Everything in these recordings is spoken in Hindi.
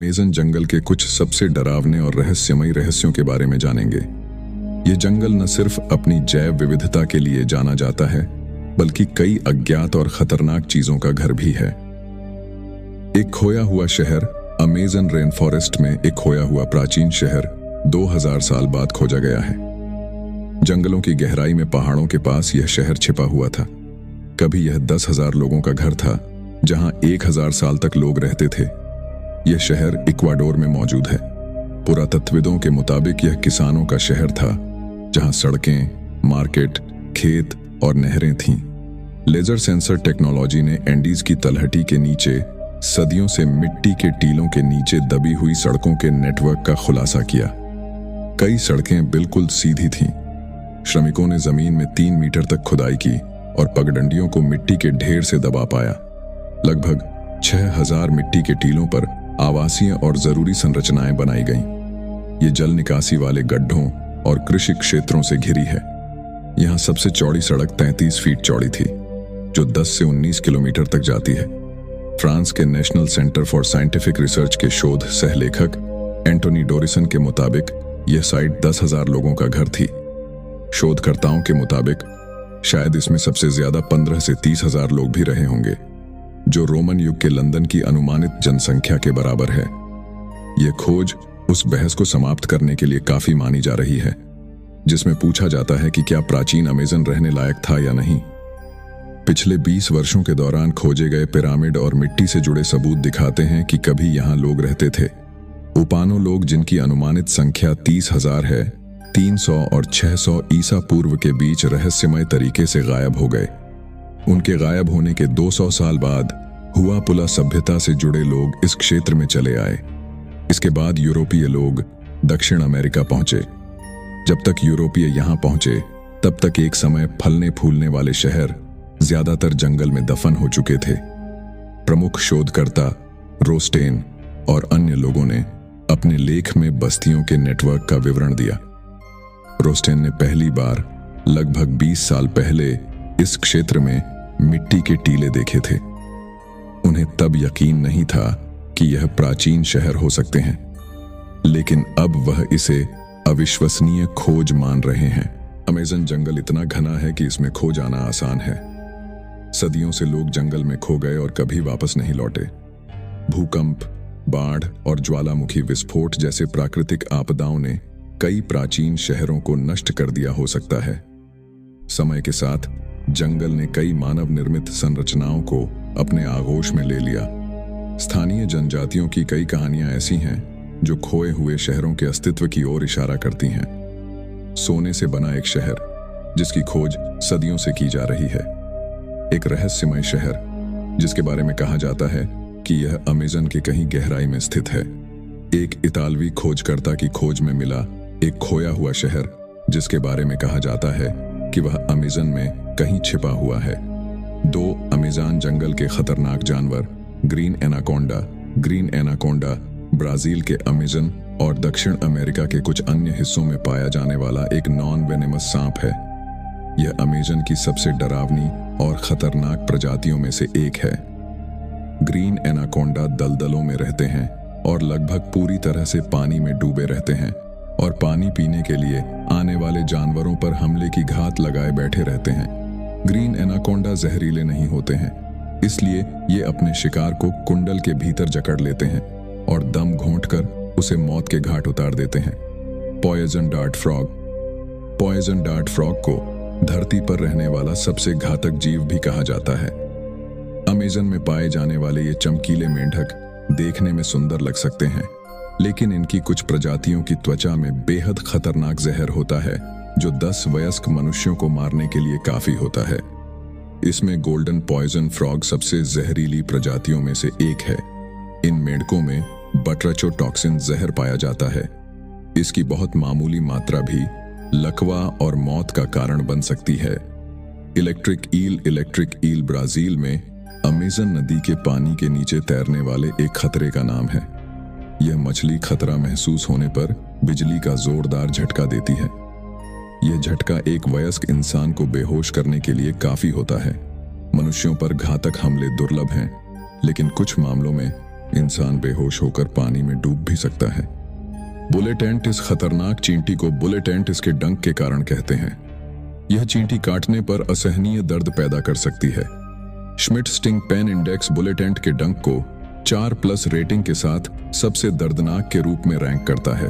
अमेज़न जंगल के कुछ सबसे डरावने और रहस्यमयी रहस्यों के बारे में जानेंगे। ये जंगल न सिर्फ अपनी जैव विविधता के लिए जाना जाता है, बल्कि कई अज्ञात और खतरनाक चीजों का घर भी है। एक खोया हुआ शहर। अमेज़न रेन फॉरेस्ट में एक खोया हुआ प्राचीन शहर 2000 साल बाद खोजा गया है। जंगलों की गहराई में पहाड़ों के पास यह शहर छिपा हुआ था। कभी यह 10,000 लोगों का घर था, जहां 1000 साल तक लोग रहते थे। यह शहर इक्वाडोर में मौजूद है। पुरातत्वविदों के मुताबिक यह किसानों का शहर था, जहां सड़कें, मार्केट, खेत और नहरें थीं। लेजर सेंसर टेक्नोलॉजी ने एंडीज की तलहटी के नीचे सदियों से मिट्टी के टीलों के नीचे दबी हुई सड़कों के नेटवर्क का खुलासा किया। कई सड़कें बिल्कुल सीधी थीं। श्रमिकों ने जमीन में 3 मीटर तक खुदाई की और पगडंडियों को मिट्टी के ढेर से दबा पाया। लगभग 6000 मिट्टी के टीलों पर आवासीय और जरूरी संरचनाएं बनाई गईं। ये जल निकासी वाले गड्ढों और कृषि क्षेत्रों से घिरी है। यहाँ सबसे चौड़ी सड़क 33 फीट चौड़ी थी, जो 10 से 19 किलोमीटर तक जाती है। फ्रांस के national centre for scientific research के शोध सहलेखक एंटोनी डोरिसन के मुताबिक यह साइट 10,000 लोगों का घर थी। शोधकर्ताओं के मुताबिक शायद इसमें सबसे ज्यादा 15 से 30,000 लोग भी रहे होंगे, जो रोमन युग के लंदन की अनुमानित जनसंख्या के बराबर है। यह खोज उस बहस को समाप्त करने के लिए काफी मानी जा रही है, जिसमें पूछा जाता है कि क्या प्राचीन अमेज़न रहने लायक था या नहीं। पिछले 20 वर्षों के दौरान खोजे गए पिरामिड और मिट्टी से जुड़े सबूत दिखाते हैं कि कभी यहां लोग रहते थे। उपानो लोग, जिनकी अनुमानित संख्या 30,000 है, 300 और 600 ईसा पूर्व के बीच रहस्यमय तरीके से गायब हो गए। उनके गायब होने के 200 साल बाद हुआपुला सभ्यता से जुड़े लोग इस क्षेत्र में चले आए। इसके बाद यूरोपीय लोग दक्षिण अमेरिका पहुंचे। जब तक यूरोपीय यहां पहुंचे, तब तक एक समय फलने फूलने वाले शहर ज्यादातर जंगल में दफन हो चुके थे। प्रमुख शोधकर्ता रोस्टेन और अन्य लोगों ने अपने लेख में बस्तियों के नेटवर्क का विवरण दिया। रोस्टेन ने पहली बार लगभग 20 साल पहले इस क्षेत्र में मिट्टी के टीले देखे थे। उन्हें तब यकीन नहीं था कि यह प्राचीन शहर हो सकते हैं, लेकिन अब वह इसे अविश्वसनीय खोज मान रहे हैं। अमेज़न जंगल इतना घना है कि इसमें खो जाना आसान है। सदियों से लोग जंगल में खो गए और कभी वापस नहीं लौटे। भूकंप, बाढ़ और ज्वालामुखी विस्फोट जैसे प्राकृतिक आपदाओं ने कई प्राचीन शहरों को नष्ट कर दिया हो सकता है। समय के साथ जंगल ने कई मानव निर्मित संरचनाओं को अपने आगोश में ले लिया। स्थानीय जनजातियों की कई कहानियां ऐसी हैं जो खोए हुए शहरों के अस्तित्व की ओर इशारा करती हैं। सोने से बना एक शहर, जिसकी खोज सदियों से की जा रही है। एक रहस्यमय शहर, जिसके बारे में कहा जाता है कि यह अमेज़न के कहीं गहराई में स्थित है। एक इतालवी खोजकर्ता की खोज में मिला एक खोया हुआ शहर, जिसके बारे में कहा जाता है कि वह अमेज़न में कहीं छिपा हुआ है। 2 अमेज़न जंगल के खतरनाक जानवर ग्रीन एनाकोंडा ब्राजील के अमेज़न और दक्षिण अमेरिका के कुछ अन्य हिस्सों में पाया जाने वाला एक नॉन वेनेमस सांप है। यह अमेज़न की सबसे डरावनी और खतरनाक प्रजातियों में से एक है। ग्रीन एनाकोंडा दलदलों में रहते हैं और लगभग पूरी तरह से पानी में डूबे रहते हैं और पानी पीने के लिए आने वाले जानवरों पर हमले की घात लगाए बैठे रहते हैं। ग्रीन एनाकोंडा जहरीले नहीं होते हैं, इसलिए ये अपने शिकार को कुंडल के भीतर जकड़ लेते हैं और दम घोंटकर उसे मौत के घाट उतार देते हैं। पॉइजन डार्ट फ्रॉग को धरती पर रहने वाला सबसे घातक जीव भी कहा जाता है। अमेज़न में पाए जाने वाले ये चमकीले मेंढक देखने में सुंदर लग सकते हैं, लेकिन इनकी कुछ प्रजातियों की त्वचा में बेहद खतरनाक जहर होता है, जो 10 वयस्क मनुष्यों को मारने के लिए काफी होता है। इसमें गोल्डन पॉइजन फ्रॉग सबसे जहरीली प्रजातियों में से एक है। इन मेंढकों में बट्राचोटॉक्सिन जहर पाया जाता है। इसकी बहुत मामूली मात्रा भी लकवा और मौत का कारण बन सकती है। इलेक्ट्रिक ईल ब्राजील में अमेज़न नदी के पानी के नीचे तैरने वाले एक खतरे का नाम है। यह मछली खतरा महसूस होने पर बिजली का जोरदार झटका देती है। यह झटका एक वयस्क इंसान को बेहोश करने के लिए काफी होता है। मनुष्यों पर घातक हमले दुर्लभ हैं, लेकिन कुछ मामलों में इंसान बेहोश होकर पानी में डूब भी सकता है। बुलेट एंट इस खतरनाक चींटी को बुलेट एंट इसके डंक के कारण कहते हैं। यह चींटी काटने पर असहनीय दर्द पैदा कर सकती है। Schmidt sting pain index bullet ant के डंक को 4+ रेटिंग के साथ सबसे दर्दनाक के रूप में रैंक करता है।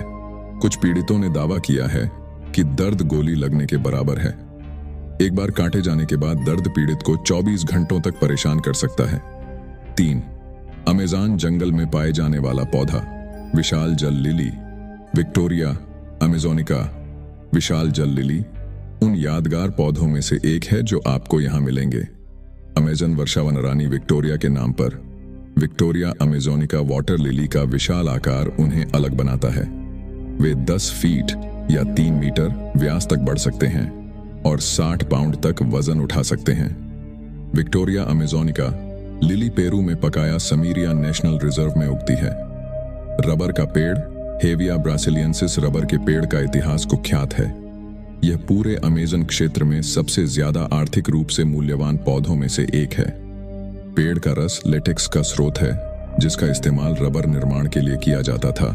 कुछ पीड़ितों ने दावा किया है कि दर्द गोली लगने के बराबर है। एक बार काटे जाने के बाद दर्द पीड़ित को 24 घंटों तक परेशान कर सकता है। 3. अमेज़न जंगल में पाए जाने वाला पौधा विशाल जल लिली। विक्टोरिया अमेज़ोनिका विशाल जल लिली उन यादगार पौधों में से एक है जो आपको यहां मिलेंगे। अमेज़न वर्षावन रानी विक्टोरिया के नाम पर विक्टोरिया अमेज़ोनिका वाटर लिली का विशाल आकार उन्हें अलग बनाता है। वे 10 फीट या 3 मीटर व्यास तक बढ़ सकते हैं और 60 पाउंड तक वजन उठा सकते हैं। विक्टोरिया अमेज़ोनिका लिली पेरू में पकाया समीरिया नेशनल रिजर्व में उगती है। रबर का पेड़ हेविया ब्रासिलियंसिस रबर के पेड़ का इतिहास कुख्यात है। यह पूरे अमेज़न क्षेत्र में सबसे ज्यादा आर्थिक रूप से मूल्यवान पौधों में से एक है। पेड़ का रस लेटेक्स का स्रोत है, जिसका इस्तेमाल रबर निर्माण के लिए किया जाता था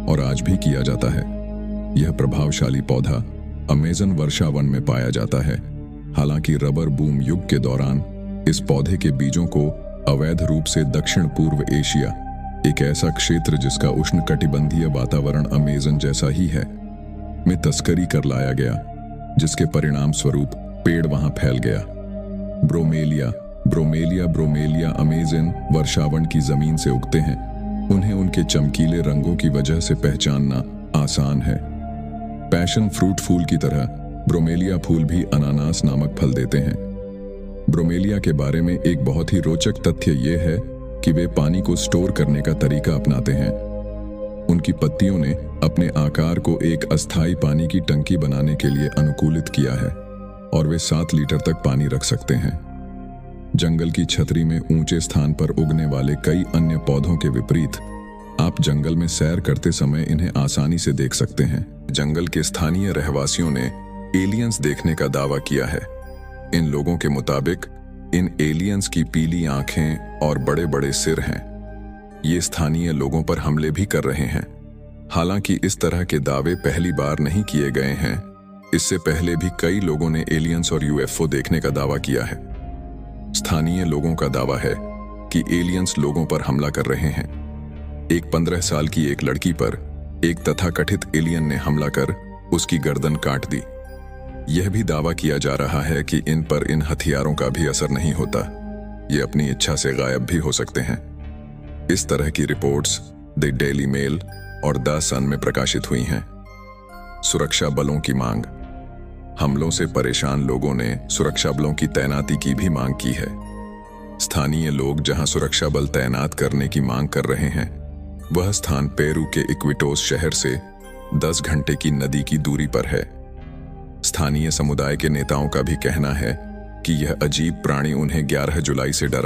और आज भी किया जाता है। यह प्रभावशाली पौधा अमेज़न वर्षावन में पाया जाता है। हालांकि रबर बूम युग के दौरान इस पौधे के बीजों को अवैध रूप से दक्षिण पूर्व एशिया, एक ऐसा क्षेत्र जिसका उष्णकटिबंधीय वातावरण अमेज़न जैसा ही है, में तस्करी कर लाया गया, जिसके परिणाम स्वरूप पेड़ वहां फैल गया। ब्रोमेलिया अमेज़न वर्षावन की जमीन से उगते हैं। उन्हें उनके चमकीले रंगों की वजह से पहचानना आसान है। पैशन फ्रूट फूल की तरह ब्रोमेलिया फूल भी अनानास नामक फल देते हैं। ब्रोमेलिया के बारे में एक बहुत ही रोचक तथ्य यह है कि वे पानी को स्टोर करने का तरीका अपनाते हैं। उनकी पत्तियों ने अपने आकार को एक अस्थायी पानी की टंकी बनाने के लिए अनुकूलित किया है और वे 7 लीटर तक पानी रख सकते हैं। जंगल की छतरी में ऊंचे स्थान पर उगने वाले कई अन्य पौधों के विपरीत आप जंगल में सैर करते समय इन्हें आसानी से देख सकते हैं। जंगल के स्थानीय रहवासियों ने एलियंस देखने का दावा किया है। इन लोगों के मुताबिक इन एलियंस की पीली आंखें और बड़े बड़े सिर हैं। ये स्थानीय लोगों पर हमले भी कर रहे हैं। हालांकि इस तरह के दावे पहली बार नहीं किए गए हैं। इससे पहले भी कई लोगों ने एलियंस और यूएफओ देखने का दावा किया है। स्थानीय लोगों का दावा है कि एलियंस लोगों पर हमला कर रहे हैं। एक 15 साल की एक लड़की पर एक तथाकथित एलियन ने हमला कर उसकी गर्दन काट दी। यह भी दावा किया जा रहा है कि इन पर इन हथियारों का भी असर नहीं होता। ये अपनी इच्छा से गायब भी हो सकते हैं। इस तरह की रिपोर्ट्स द डेली मेल और द सन में प्रकाशित हुई हैं। सुरक्षा बलों की मांग। हमलों से परेशान लोगों ने सुरक्षा बलों की तैनाती की भी मांग की है। स्थानीय लोग जहां सुरक्षा बल तैनात करने की मांग कर रहे हैं, वह स्थान पेरू के इक्विटोस शहर से 10 घंटे की नदी की दूरी पर है। स्थानीय समुदाय के नेताओं का भी कहना है कि यह अजीब प्राणी उन्हें 11 जुलाई से डरा